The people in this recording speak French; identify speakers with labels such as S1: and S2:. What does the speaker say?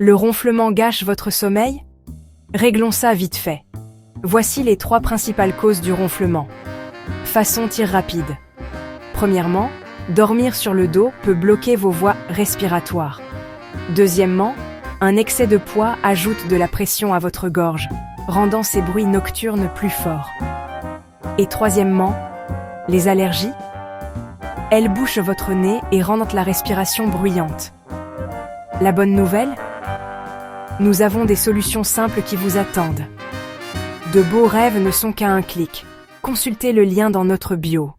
S1: Le ronflement gâche votre sommeil? Réglons ça vite fait. Voici les 3 principales causes du ronflement. Façon tir rapide. Premièrement, dormir sur le dos peut bloquer vos voies respiratoires. Deuxièmement, un excès de poids ajoute de la pression à votre gorge, rendant ces bruits nocturnes plus forts. Et troisièmement, les allergies? Elles bouchent votre nez et rendent la respiration bruyante. La bonne nouvelle? Nous avons des solutions simples qui vous attendent. De beaux rêves ne sont qu'à un clic. Consultez le lien dans notre bio.